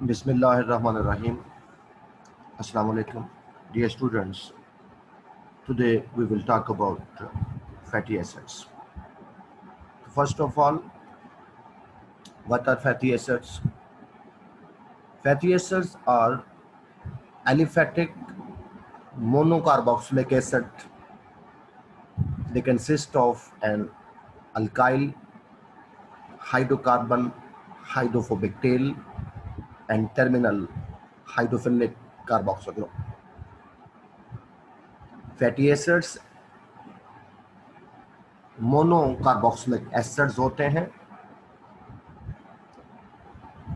Bismillahirrahmanirrahim. Assalamu alaikum. Dear students, today we will talk about fatty acids. First of all, what are fatty acids? Fatty acids are aliphatic monocarboxylic acid. They consist of an alkyl hydrocarbon hydrophobic tail and terminal hydrophilic carboxyl group. Fatty acids monocarboxylic acids होते हैं,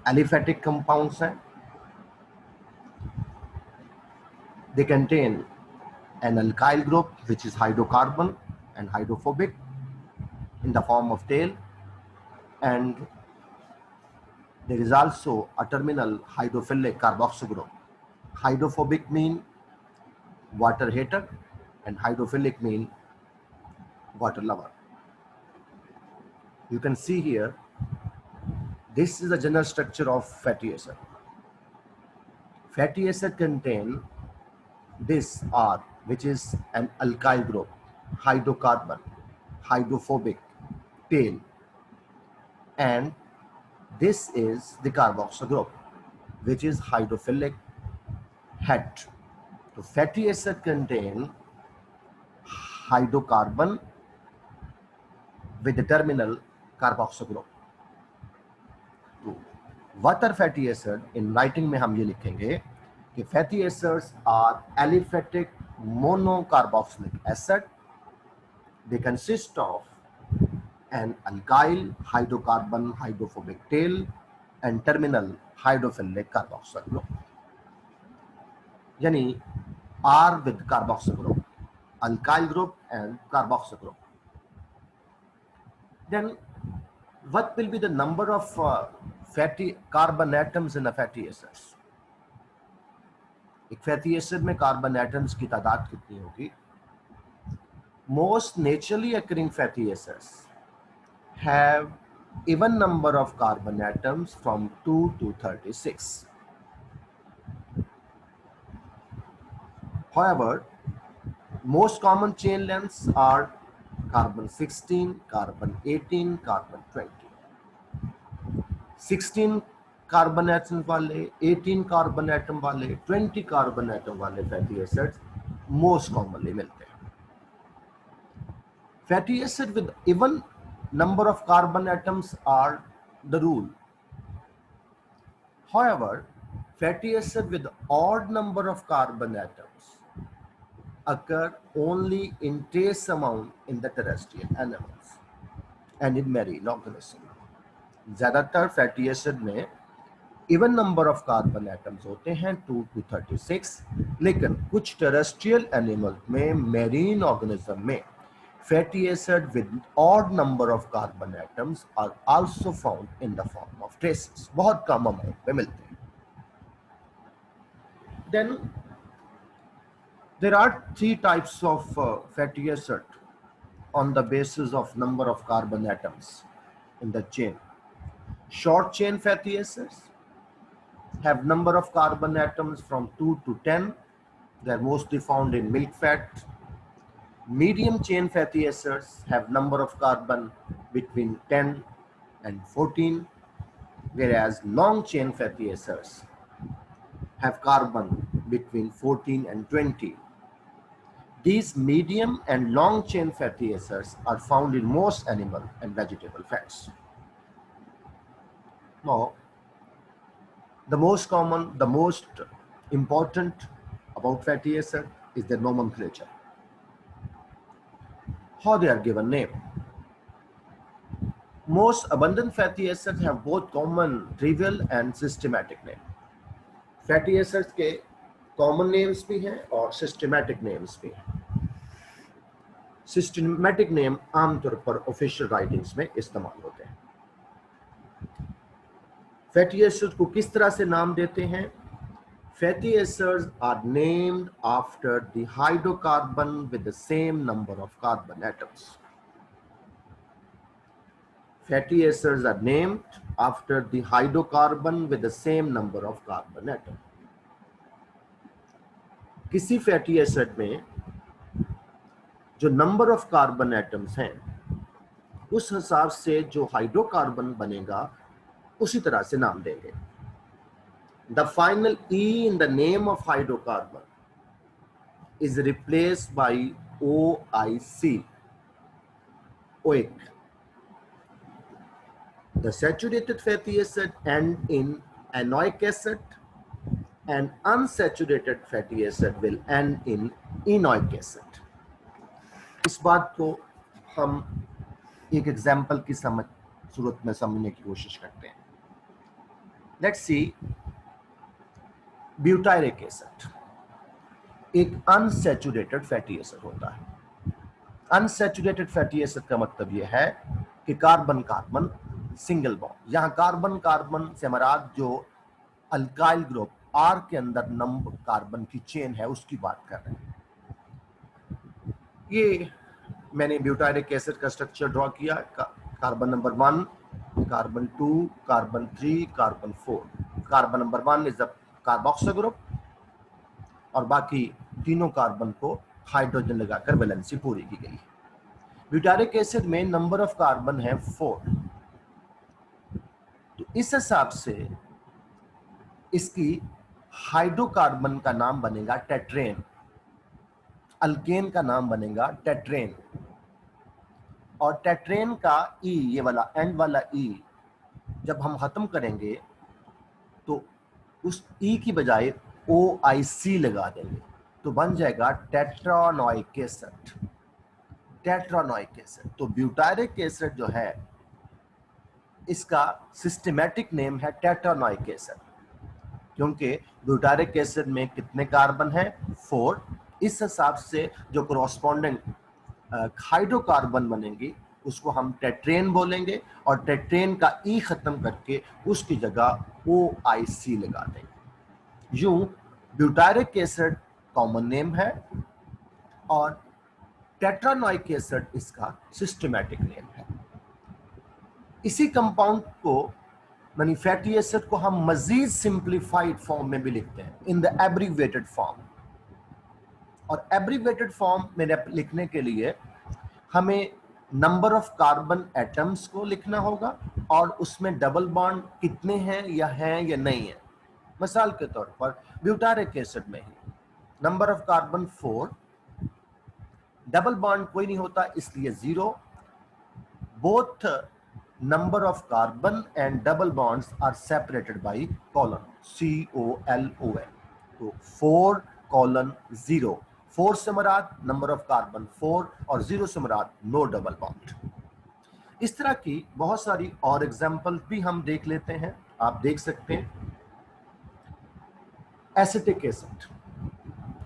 aliphatic compounds हैं. They contain an alkyl group which is hydrocarbon and hydrophobic in the form of tail, and there is also a terminal hydrophilic carboxyl group. Hydrophobic mean water hater and hydrophilic mean water lover. You can see here, this is the general structure of fatty acid. Fatty acid contain this R, which is an alkyl group, hydrocarbon, hydrophobic tail, and this is the carboxyl group, which is hydrophilic head. So fatty acid contain hydrocarbon with the terminal carboxyl group. तो what are fatty acid? In writing में हम ये लिखेंगे कि fatty acids are aliphatic monocarboxylic acid. They consist of an alkyl hydrocarbon hydrophobic tail and terminal hydrophilic carboxyl group. यानी R with carboxyl group, alkyl group and carboxyl group. Then what will be the number of fatty carbon atoms in a fatty acids? एक fatty acid में carbon atoms की तादाद कितनी होगी? Most naturally occurring fatty acids have even number of carbon atoms from 2 to 36. However, most common chain lengths are carbon 16, carbon 18, carbon 20. 16 carbon atom वाले, 18 carbon atom वाले, 20 carbon atom वाले fatty acids most commonly मिलते हैं. Fatty acid with even number of carbon atoms are the rule. However, fatty acid with odd number of carbon atoms occur only in trace amount in the terrestrial animals and in marine organisms. ज्यादातर fatty acid में even number of carbon atoms होते हैं 2 to 36, लेकिन कुछ terrestrial animal में, marine organism में fatty acid with odd number of carbon atoms are also found in the form of traces. बहुत कम अमाउंट में मिलते हैं. Then there are 3 types of fatty acid on the basis of number of carbon atoms in the chain. Short chain fatty acids have number of carbon atoms from 2 to 10. They are mostly found in milk fat. Medium chain fatty acids have number of carbon between 10 and 14, whereas long chain fatty acids have carbon between 14 and 20. These medium and long chain fatty acids are found in most animal and vegetable fats. Now, the most common, the most important about fatty acid is their nomenclature. How they are given name. Most abundant fatty acids have both common trivial and systematic name. Fatty acids के common names भी हैं और systematic names भी हैं. Systematic name आमतौर पर official writings में इस्तेमाल होते हैं. फैटी एसिड को किस तरह से नाम देते हैं? Fatty acids are named after the hydrocarbon with the same number of carbon atoms. Fatty acids are named after the hydrocarbon with the same number of carbon atom. किसी फैटी एसिड में जो नंबर ऑफ कार्बन एटम्स हैं उस हिसाब से जो hydrocarbon बनेगा उसी तरह से नाम देंगे. The final E in the name of hydrocarbon is replaced by OIC, OIC. The saturated fatty acid end in enoic acid and unsaturated fatty acid will end in enoic acid. इस बात को हम एक एग्जाम्पल की सूरत में समझने की कोशिश करते हैं. लेट्स सी ब्यूटायरिक एसिड एक अनसैचुरेटेड फैटी एसिड होता है. अनसैचुरेटेड फैटी एसिड का मतलब यह है कि कार्बन कार्बन सिंगल बॉन्ड, यहां कार्बन कार्बन से मराद जो अल्काइल ग्रुप आर के अंदर नंबर कार्बन की चेन है उसकी बात कर रहे हैं. ये मैंने ब्यूटायरिक एसिड का स्ट्रक्चर ड्रॉ किया. Carbon number 1, carbon 2, carbon 3, carbon 4. Carbon number 1 is the carboxyl group और बाकी तीनों कार्बन को हाइड्रोजन लगाकर वैलेंसी पूरी की गई. ब्यूटारिक एसिड में नंबर ऑफ कार्बन है 4. तो इस हिसाब से इसकी हाइड्रोकार्बन का नाम बनेगा टेट्रेन, अल्केन का नाम बनेगा टेट्रेन. और टेट्रेन का ई, ये वाला एंड वाला ई जब हम खत्म करेंगे तो उस ई की बजाय OIC लगा देंगे तो बन जाएगा टेट्रानोइक एसिड. टेट्रानोइक एसिड. तो ब्यूटारिक एसिड जो है इसका सिस्टमैटिक नेम है टेट्रानोइक एसिड क्योंकि ब्यूटारिक एसिड में कितने कार्बन है 4. इस हिसाब से जो कॉरस्पॉन्डिंग हाइड्रोकार्बन बनेंगी उसको हम टेट्रेन बोलेंगे और टेट्रेन का ई खत्म करके उसकी जगह OIC लगा देंगे. यूं ब्यूटारिक एसिड कॉमन नेम है और टेट्रानोइक एसिड इसका सिस्टमैटिक नेम है. इसी कंपाउंड को यानी फैटी एसिड को हम मजीद सिंप्लीफाइड फॉर्म में भी लिखते हैं इन द एब्रीवेटेड फॉर्म. और एब्रीवेटेड फॉर्म में लिखने के लिए हमें नंबर ऑफ कार्बन एटम्स को लिखना होगा और उसमें डबल बॉन्ड कितने हैं या नहीं है. मिसाल के तौर पर ब्यूटारिक एसिड में ही number of carbon 4, double bond कोई नहीं होता इसलिए 0. Both number of carbon and double bonds are separated by colon, COLON. तो 4:0. 4 से मुराद नंबर ऑफ कार्बन 4 और 0 से मुराद नो डबल बॉन्ड. इस तरह की बहुत सारी और एग्जाम्पल भी हम देख लेते हैं. आप देख सकते हैं एसिटिक एसिड.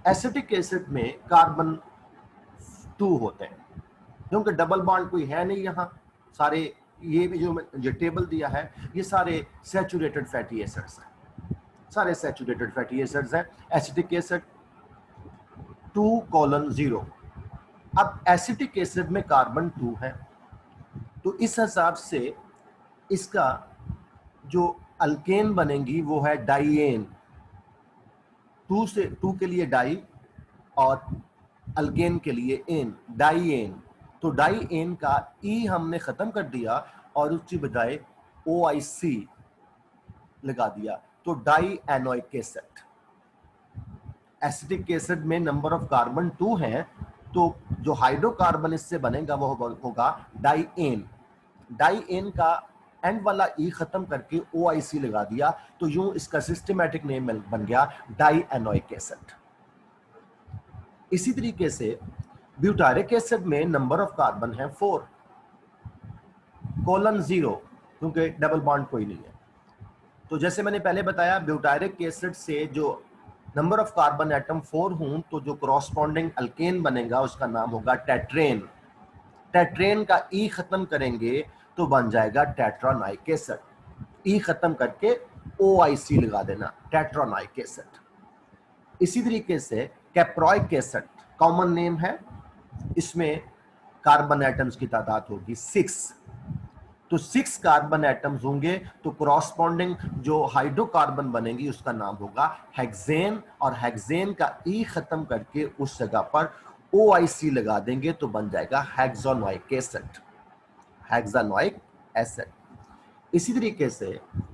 एसिटिक एसिड में कार्बन 2 होते हैं क्योंकि डबल बॉन्ड कोई है नहीं. यहाँ सारे ये भी जो टेबल दिया है ये सारे सैचुरेटेड फैटी एसिड्स हैं, सारे सैचुरेटेड फैटी एसिड्स हैं. Acetic acid 2:0. अब एसिटिक एसिड में कार्बन 2 है तो इस हिसाब से इसका जो अल्केन बनेंगी वो है डाइएन. 2 के लिए डाई और अल्केन के लिए एन, डाइएन. तो डाइएन का ई हमने खत्म कर दिया और उसकी बजाय OIC लगा दिया तो डाई एनोइक एसिड. एसिटिक एसिड में नंबर ऑफ कार्बन 2 हैं तो जो हाइड्रोकार्बन इससे बनेगा वो होगा डाइएन. डाइएन का एंड वाला ई खत्म करके OIC लगा दिया तो यूं इसका सिस्टमैटिक नेम बन गया डाई एनोइक एसिड. इसी तरीके से ब्यूटारिक एसिड में नंबर ऑफ कार्बन है 4:0 क्योंकि डबल बॉन्ड कोई नहीं है. तो जैसे मैंने पहले बताया ब्यूटारिक एसिड से जो नंबर ऑफ कार्बन एटम 4 हूं तो जो कॉरस्पॉन्डिंग अल्केन बनेगा उसका नाम होगा टेट्रेन. टेट्रेन का ई खत्म करेंगे तो बन जाएगा टेट्रानोइक एसिड. ई खत्म करके OIC लगा देना टेट्रानोइक एसिड. इसी तरीके से कैप्रोइक एसिड कॉमन नेम है. इसमें कार्बन एटम्स की तादाद होगी 6. तो 6 कार्बन एटम्स होंगे, तो कॉरस्पॉन्डिंग जो हाइड्रोकार्बन बनेगी उसका नाम होगा हेक्सेन, और हेक्सेन का ई खत्म करके उस जगह पर OIC लगा देंगे तो बन जाएगा हेक्सानोइक एसिड, हेक्सानोइक एसिड। इसी तरीके से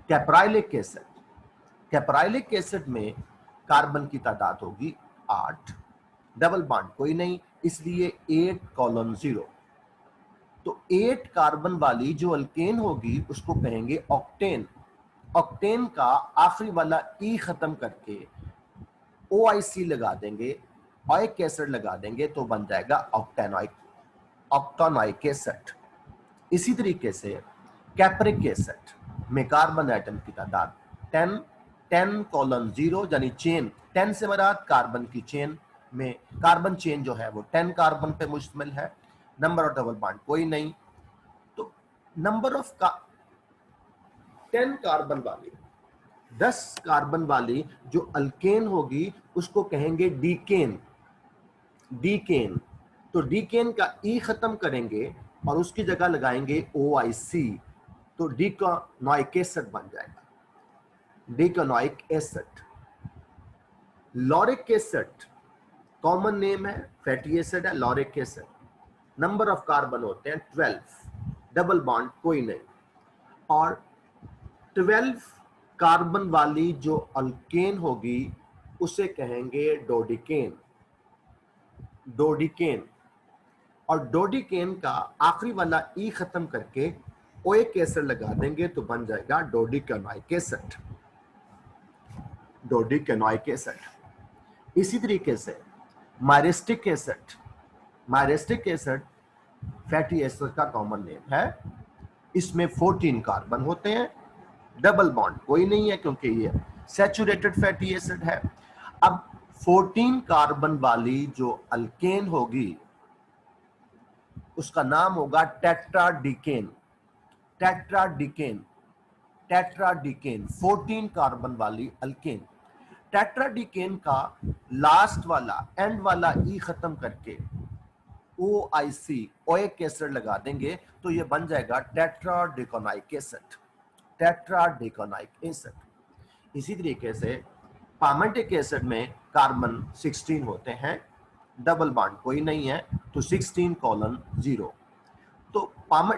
कैप्राइलिक एसिड, कैप्राइलिक एसिड में कार्बन की तादाद होगी 8, डबल बॉन्ड कोई नहीं, इसलिए 8:0। तो 8 कार्बन वाली जो अल्केन होगी उसको कहेंगे ऑक्टेन। ऑक्टेन का आखिरी वाला ई खत्म करके OIC लगा देंगे, ऑइक एसिड लगा देंगे तो बन जाएगा ऑक्टेनोइक, ऑक्टेनोइक एसिड। इसी तरीके से कैप्रिक एसिड में कार्बन एटम की तादाद 10, 10:0 यानी चेन 10 से मराद कार्बन की चेन में, कार्बन चेन जो है वो 10 कार्बन पे मुश्तमिल है, नंबर ऑफ डबल बॉन्ड कोई नहीं। तो नंबर ऑफ 10 कार्बन वाली, 10 कार्बन वाली जो अल्केन होगी उसको कहेंगे डीकेन, डीकेन। तो डीकेन का ई खत्म करेंगे और उसकी जगह लगाएंगे OIC, तो डीकोनोइक एसिड बन जाएगा, decanoic acid. Lauric acid common name है, फैटी एसिड है lauric acid. Number of carbon होते हैं 12, डबल बॉन्ड कोई नहीं, और 12 कार्बन वाली जो अल्केन होगी उसे कहेंगे डोडिकेन, डोडिकेन। और डोडिकेन का आखिरी वाला ई खत्म करके ओइक एसिड लगा देंगे तो बन जाएगा डोडिकेनोइक एसिड, डोडिकेनोइक एसिड। इसी तरीके से myristic acid, myristic acid fatty acid का कॉमन नेम है। इसमें 14 कार्बन होते हैं, डबल बॉन्ड कोई नहीं है क्योंकि ये सैचुरेटेड फैटी एसिड है। अब 14 कार्बन वाली जो अल्केन होगी उसका नाम होगा टेट्राडीकेन, टेट्राडीकेन, टेट्राडीकेन 14 कार्बन वाली अल्केन। टेट्राडीकेन का लास्ट वाला एंड वाला ई खत्म करके OIC, ओइक एसिड लगा देंगे तो ये बन जाएगा टेट्राडेकोनाइक एसिड, टेट्राडेकोनाइक एसिड। इसी तरीके से पामेटिक एसिड में कार्बन 16 होते हैं, डबल बॉन्ड कोई नहीं है, तो 16:0। तो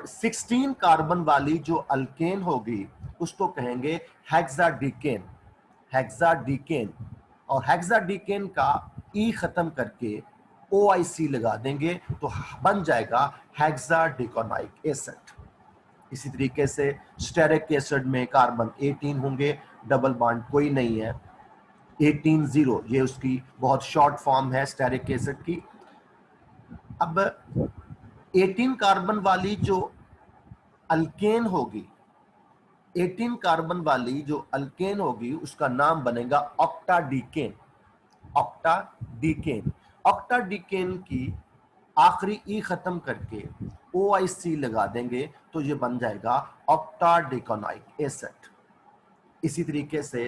16 कार्बन वाली जो अल्केन होगी उसको कहेंगे हेक्साडीकेन, हेक्साडीकेन। और हेक्साडीकेन का ई खत्म करके OIC लगा देंगे तो बन जाएगा हेक्साडेकोनाइक एसिड। इसी तरीके से स्टेरिक एसिड में कार्बन 18 होंगे, डबल बॉन्ड कोई नहीं है, 18:0 ये उसकी बहुत शॉर्ट फॉर्म है स्टेरिक एसिड की। अब 18 कार्बन वाली जो अल्केन होगी, 18 कार्बन वाली जो अल्केन होगी उसका नाम बनेगा ऑक्टाडीकेन, ऑक्टाडीकेन। ऑक्टाडीकेन की आखिरी ई खत्म करके OIC लगा देंगे तो ये बन जाएगा ऑक्टाडेकोनाइक एसिड। इसी तरीके से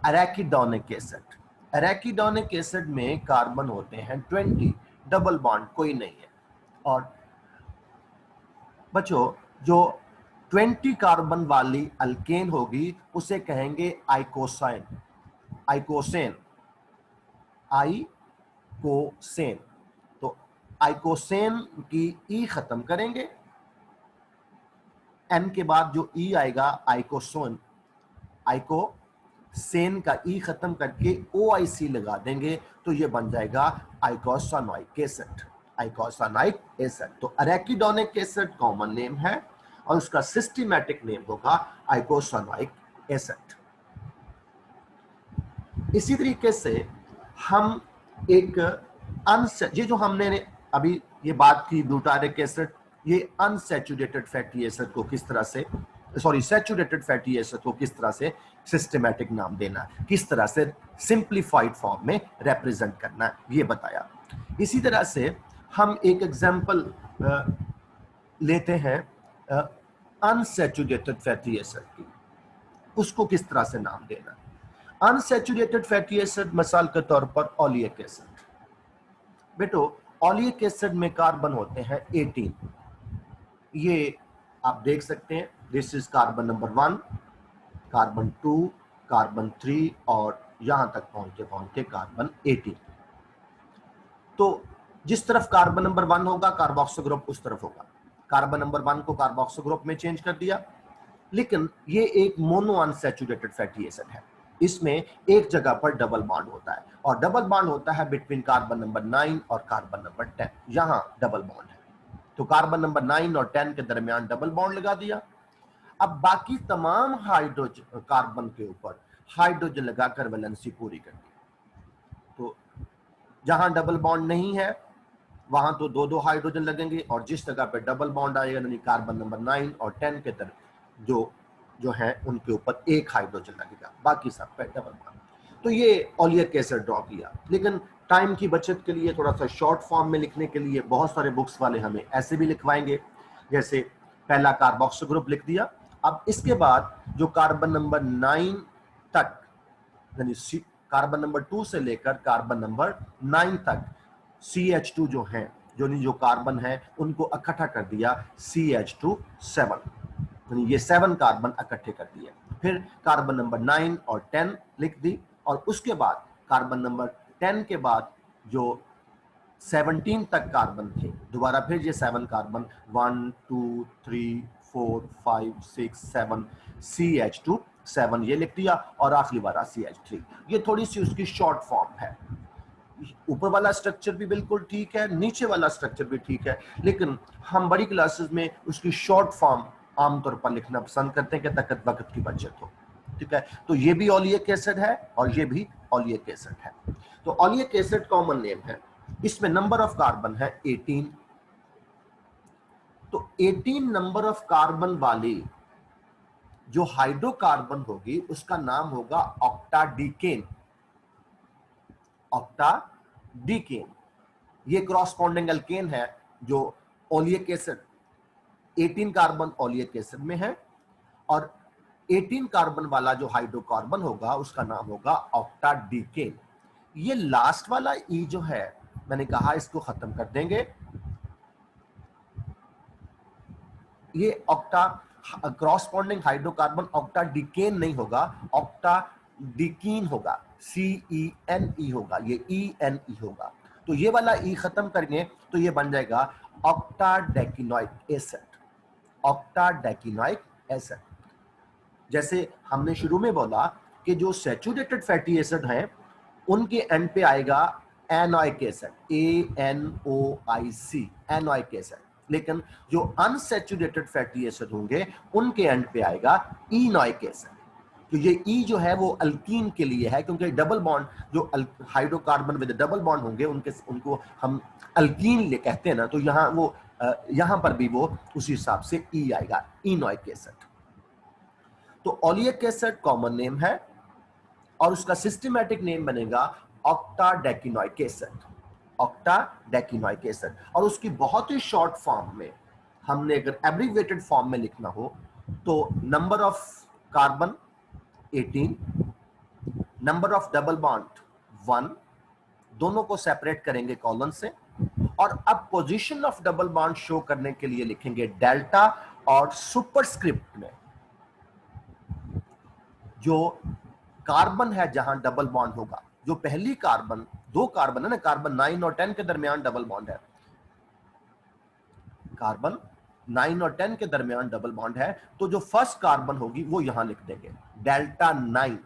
एराकिडोनिक एसिड, एराकिडोनिक एसिड में कार्बन होते हैं 20, डबल बॉन्ड कोई नहीं है। और बच्चों जो 20 कार्बन वाली अल्केन होगी उसे कहेंगे आइकोसाइन, आइकोसेन, आइकोसेन। तो आइकोसेन की ई खत्म करेंगे, एन के बाद जो ई आएगा आइकोसोन, आइकोसेन का ई खत्म करके OIC लगा देंगे तो ये बन जाएगा आइकोसानोइक एसिड, आइकोसानोइक एसिड। तो एराकिडोनिक एसिड कॉमन नेम है और उसका सिस्टमैटिक नेम होगा आइकोसानोइक एसिड। इसी तरीके से हम एक ये जो हमने अभी ये बात की ब्यूटारिक एसिड, ये अनसैचुरेटेड फैटी एसिड को किस तरह से, सॉरी सैचुरेटेड फैटी एसिड को किस तरह से सिस्टमैटिक नाम देना, किस तरह से सिंप्लीफाइड फॉर्म में रिप्रेजेंट करना, ये बताया। इसी तरह से हम एक एग्जांपल लेते हैं अनसैचुरेटेड फैटी एसिड की, उसको किस तरह से नाम देना। अनसैचुरेटेड फैटी एसिड मिसाल के तौर पर ओलिक एसिड। बेटो ओलिक एसिड में कार्बन होते हैं 18, ये आप देख सकते हैं this is carbon number 1, carbon 2, carbon 3 और यहां तक पहुंचते पहुंचते कार्बन 18। तो जिस तरफ कार्बन नंबर 1 होगा कार्बोक्सिल ग्रुप उस तरफ होगा। कार्बन नंबर 1 को कार्बोक्सिल ग्रुप में चेंज कर दिया, लेकिन ये एक मोनो अनसैचुरेटेड फैटी एसिड है। इसमें एक जगह पर डबल बॉन्ड होता है और डबल बॉन्ड होता है बिटवीन कार्बन नंबर 9 और कार्बन नंबर 10। यहां डबल बॉन्ड है, तो कार्बन नंबर 9 और 10 के दरमियान डबल बॉन्ड लगा दिया। अब बाकी तमाम हाइड्रोजन कार्बन के ऊपर हाइड्रोजन लगाकर वैलेंसी पूरी कर दी। तो जहां डबल बॉन्ड नहीं है वहां तो दो दो हाइड्रोजन लगेंगे, और जिस जगह पे डबल बॉन्ड आएगा यानी कार्बन नंबर 9 और 10 के तरफ जो है उनके ऊपर एक हाइड्रोजन लगेगा, बाकी सब पे डबल बॉन्ड। तो ये ओलिक एसिड ड्रॉ किया, लेकिन टाइम की बचत के लिए थोड़ा सा शॉर्ट फॉर्म में लिखने के लिए बहुत सारे बुक्स वाले हमें ऐसे भी लिखवाएंगे, जैसे पहला कार्बोक्सिल ग्रुप लिख दिया। अब इसके बाद जो कार्बन नंबर 9 तक यानी कार्बन नंबर 2 से लेकर कार्बन नंबर 9 तक CH2 जो है जो कार्बन है उनको इकट्ठा कर दिया CH2 7, यानी ये 7 कार्बन इकट्ठे कर दिए। फिर कार्बन नंबर 9 और 10 लिख दी, और उसके बाद कार्बन नंबर 10 के बाद जो 17 तक कार्बन थे दोबारा फिर ये 7 कार्बन 1 2 3 4 5 6 7 CH2 7 ये लिख दिया, और आखिरी वाला CH3। ये थोड़ी सी उसकी शॉर्ट फॉर्म है। ऊपर वाला स्ट्रक्चर भी बिल्कुल ठीक है, नीचे वाला स्ट्रक्चर भी ठीक है, लेकिन हम बड़ी क्लासेस में उसकी शॉर्ट फॉर्म आमतौर पर लिखना पसंद करते हैं कि ताकि वक्त की बचत हो। ठीक है, तो ये भी ओलिक एसिड है और ये भी ओलिक एसिड है। तो ओलिक एसिड कॉमन नेम है, इसमें नंबर ऑफ कार्बन है 18। तो 18 नंबर ऑफ कार्बन वाली जो हाइड्रोकार्बन होगी उसका नाम होगा ऑक्टाडीकेन। ऑक्टाडीकेन ये क्रॉसपॉन्डिंग एल्केन है जो oleic acid 18 carbon oleic acid में है, और 18 कार्बन वाला जो हाइड्रोकार्बन होगा उसका नाम होगा ऑक्टाडीकेन। ये लास्ट वाला ई जो है मैंने कहा इसको खत्म कर देंगे, ये ऑक्टा क्रॉसपॉन्डिंग हाइड्रोकार्बन ऑक्टाडीकेन नहीं होगा, ऑक्टाडीकीन होगा, CENE होगा, ये ENE होगा। तो ये वाला ई खत्म करेंगे तो ये बन जाएगा ऑक्टाडेकिनोइक एसिड। ऑक्टाडेकिनोइक एसिड, जैसे हमने शुरू में बोला कि जो सैचुरेटेड फैटी एसिड हैं उनके एंड पे आएगा एनोइक एसिड, ANOIC एनोइक एसिड, लेकिन जो अनसैचुरेटेड फैटी एसिड होंगे उनके एंड पे आएगा इनोइक एसिड। तो ये ई जो है वो अल्कीन के लिए है, क्योंकि डबल बॉन्ड जो हाइड्रोकार्बन विद डबल बॉन्ड होंगे उनको हम अल्कीन कहते हैं ना, तो यहाँ पर भी वो उसी हिसाब से ई आएगा, इनोइक एसिड। तो ओलिक एसिड कॉमन नेम है और उसका सिस्टमैटिक नेम बनेगा ऑक्टाडेकिनोइक एसिड। ऑक्टाडेकिनोइक एसिड, और उसकी बहुत ही शॉर्ट फॉर्म में हमने अगर एब्रीविएटेड फॉर्म में लिखना हो तो number of carbon 18, number of double bond 1, दोनों को सेपरेट करेंगे कॉलन से, और अब position of double bond show करने के लिए लिखेंगे डेल्टा, और सुपरस्क्रिप्ट में जो कार्बन है जहां डबल बॉन्ड होगा, जो पहली कार्बन, दो कार्बन है ना, कार्बन 9 और 10 के दरमियान डबल बॉन्ड है, कार्बन 9 और 10 के दरमियान डबल बॉन्ड है, तो जो फर्स्ट कार्बन होगी वो यहां लिख देंगे डेल्टा 9।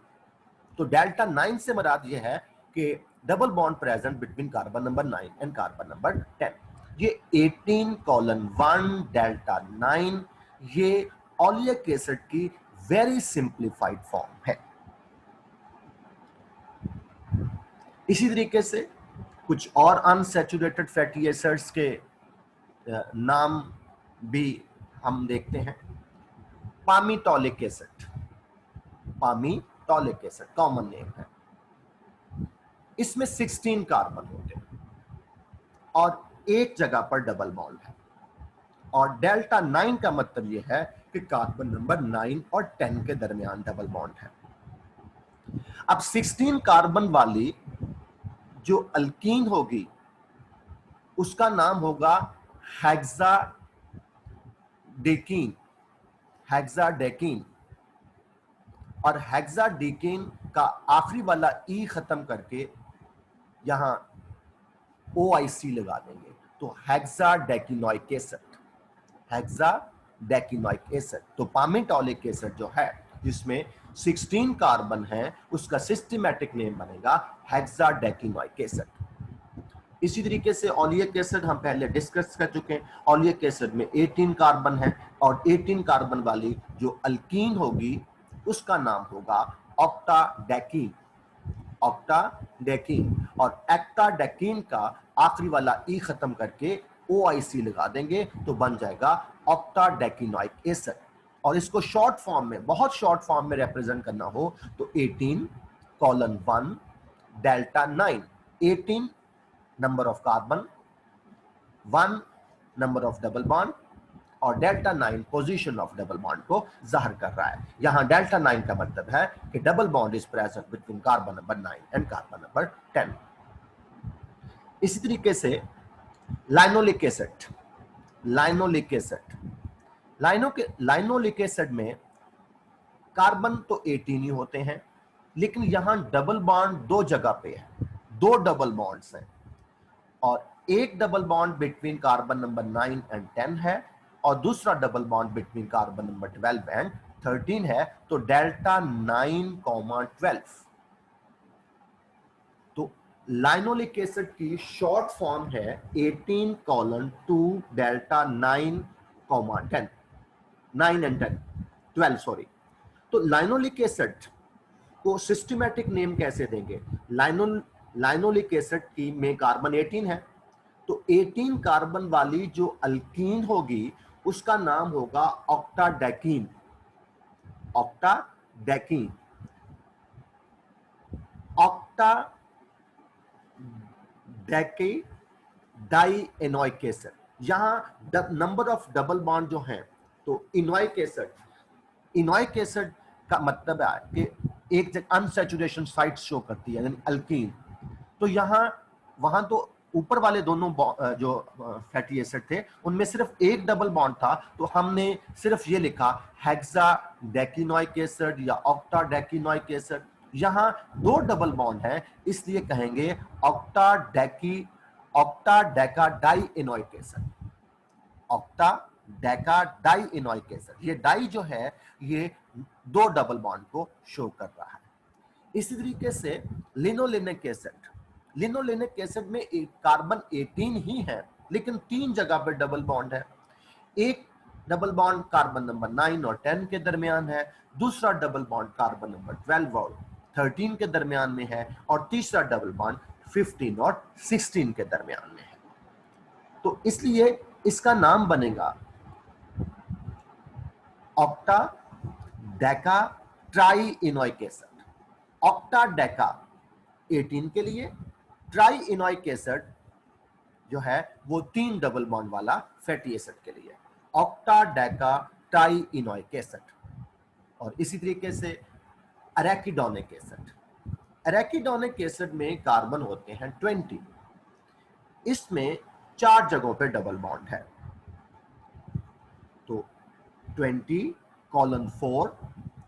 तो डेल्टा 9 से मुराद ये है कि double bond present between carbon number 9 and carbon number 10। ये 18:1 डेल्टा 9 ये ओलिक एसिड की वेरी सिंप्लीफाइड फॉर्म है। इसी तरीके से कुछ और अनसैचुरेटेड फैटी एसिड्स के नाम भी हम देखते हैं। पामीटोलिक एसिड, पामीटोलिक एसिड कॉमन नेम है, इसमें 16 कार्बन होते हैं और एक जगह पर डबल बॉन्ड है, और डेल्टा 9 का मतलब यह है कि कार्बन नंबर 9 और 10 के दरमियान डबल बॉन्ड है। अब 16 कार्बन वाली जो अल्कीन होगी उसका नाम होगा हेक्साडेकीन। हेक्साडेकीन, और हेक्साडेकीन का आखिरी वाला ई खत्म करके यहां OIC लगा देंगे, तो हेक्साडेकिनोइक एसिड, हेक्साडेकिनोइक एसिड। तो पामिटोलिक एसिड जो है जिसमें 16 कार्बन है, उसका सिस्टमैटिक नेम बनेगा हेक्साडेकिनोइक एसिड। इसी तरीके से ओलिक एसिड हम पहले डिस्कस कर चुके हैं। ओलिक एसिड में 18 कार्बन है, और 18 कार्बन वाली जो अल्कीन होगी उसका नाम होगा ऑक्टाडेकीन, ऑक्टाडेकीन। और एक्टाडेकीन का आखिरी वाला ई खत्म करके OIC लगा देंगे तो बन जाएगा ऑक्टाडेकिनोइक एसिड। और इसको शॉर्ट फॉर्म में, बहुत शॉर्ट फॉर्म में रिप्रेजेंट करना हो तो 18:1 delta 9, 18 number of carbon, 1 number of double bond, और delta 9 position of double bond को जाहिर कर रहा है। यहां डेल्टा 9 का मतलब है कि double bond is present between carbon number 9 and carbon number 10। इसी तरीके से linoleic acid, linoleic acid, linoleic acid में कार्बन तो 18 ही होते हैं, लेकिन यहां डबल बॉन्ड दो जगह पे है, दो डबल बॉन्ड्स हैं, और एक double bond between carbon number 9 and 10 है, और दूसरा double bond between carbon number 12 and 13 है। तो डेल्टा 9,12। तो लाइनोलिक एसिड की शॉर्ट फॉर्म है 18:2 डेल्टा 9,10, 9 एंड 10, 12 सॉरी। तो लाइनोलिक एसिड को सिस्टमैटिक नेम कैसे देंगे? लाइनोलिक एसिड की में कार्बन 18 है, तो 18 कार्बन वाली जो अल्कीन होगी उसका नाम होगा ऑक्टाडेकीन, ऑक्टाडेकीन, ऑक्टाडेकी डाई एनोइक एसिड। यहां नंबर ऑफ डबल बॉन्ड जो हैं, तो इनोइक एसिड, इनोइक एसिड का मतलब है कि एक जगह अनसैचुरेशन साइट शो करती है, यानी अल्कीन। तो यहां वहां तो ऊपर वाले दोनों जो फैटी एसिड थे उनमें सिर्फ एक डबल बॉन्ड था, तो हमने सिर्फ ये लिखा हेक्साडेकिनोइक एसिड या ऑक्टाडेकिनोइक एसिड। यहां दो डबल बॉन्ड है, इसलिए कहेंगे ऑक्टाडेका डाई एनोइक एसिड, ऑक्टाडेका डाई एनोइक एसिड। ये डाई जो है ये दो डबल बॉन्ड को शो कर रहा है। इसी तरीके से लिनोलेनिक एसिड, लिनोलेनिक एसिड में एक कार्बन 18 ही है, लेकिन तीन जगह पर डबल बॉन्ड है। एक डबल बॉन्ड कार्बन नंबर 9 और 10 के दरमियान है, दूसरा डबल बॉन्ड कार्बन नंबर 12 और 13 के दरमियान में है, और तीसरा डबल बॉन्ड 15 और 16 के दरमियान में है। तो इसलिए इसका नाम बनेगा ऑक्टाडेका ट्राई इनोइक एसिड। ऑक्टाडेका 18 के लिए, ट्राई इनोइक एसिड जो है वो 3 डबल बॉन्ड वाला फैटी एसिड के लिए, ऑक्टाडेका ट्राई इनोइक एसिड। और इसी तरीके से एराकिडोनिक एसिड, एराकिडोनिक एसिड में कार्बन होते हैं 20, इसमें 4 जगहों पे डबल बॉन्ड है, तो 20:4,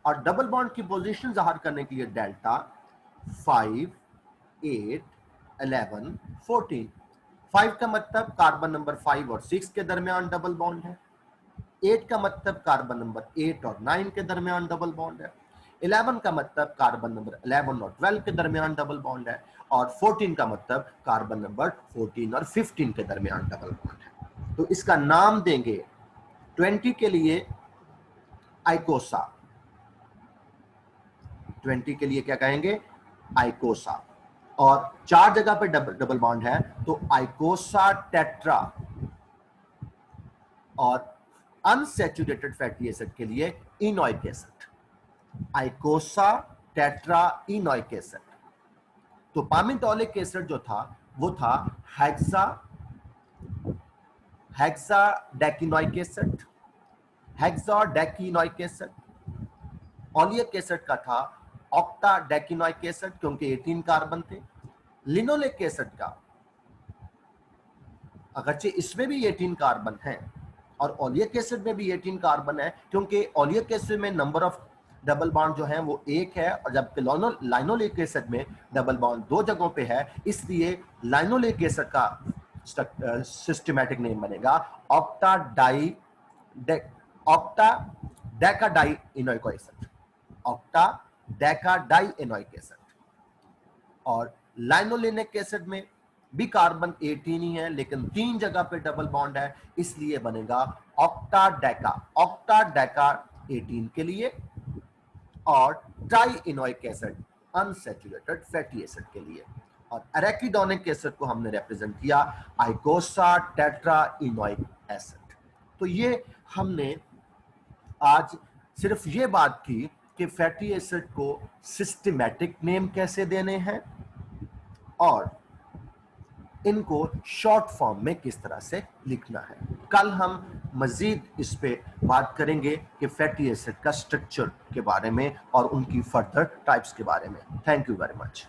और डबल बॉन्ड की पोजीशन जाहिर करने के लिए डेल्टा 5, 8, 11, 14। 5 का मतलब कार्बन नंबर 5 और 6 के दरमियान डबल बॉन्ड है, 8 का मतलब कार्बन नंबर 8 और 9 के दरमियान डबल बॉन्ड है, 11 का मतलब कार्बन नंबर 11 और 12 के दरमियान डबल बॉन्ड है, और 14 का मतलब कार्बन नंबर 14 और 15 के दरमियान डबल बॉन्ड है। तो इसका नाम देंगे 20 के लिए आइकोसा, 20 के लिए क्या कहेंगे? आइकोसा। और 4 जगह पे डबल बॉन्ड है, तो आइकोसा टेट्रा। और अनसैचुरेटेड फैटी एसिड के लिए इनोइक एसिड, आइकोसा टेट्रा इनोइक एसिड। तो पामिटोलिक एसिड जो था वो था हेक्साडेकिनोइक एसिड, हेक्साडेकिनोइक एसिड। ओलिक एसिड का था ऑक्टाडेकिनोइक एसिड, क्योंकि 18 कार्बन थे। लिनोलिक एसिड का अगरचे इसमें भी 18 कार्बन हैं, और ओलिक एसिड में भी 18 कार्बन है, क्योंकि ओलिक एसिड में नंबर ऑफ डबल बॉन्ड जो है वो 1 है, और जबकि लाइनोलिक एसिड में डबल बॉन्ड 2 जगहों पे है, इसलिए लाइनोलिक एसिड का सिस्टमैटिक नेम बनेगा ऑक्टा डेकाडाई इनोइक एसिड, ऑक्टा डेकाडाई इनोइक एसिड। और लाइनोलेनिक एसिड में भी कार्बन 18 ही है, लेकिन 3 जगह पे डबल बॉन्ड है, इसलिए बनेगा ऑक्टा डेका 18 के लिए, और trienoic acid unsaturated fatty acid के लिए। और एराकिडोनिक एसिड को हमने रिप्रेजेंट किया आइकोसा टेट्रा इनोइक एसिड। तो ये हमने आज सिर्फ ये बात की कि फैटी एसिड को सिस्टमैटिक नेम कैसे देने हैं और इनको शॉर्ट फॉर्म में किस तरह से लिखना है। कल हम मजीद इस पे बात करेंगे कि फैटी एसिड का स्ट्रक्चर के बारे में और उनकी फर्दर टाइप्स के बारे में। Thank you very much.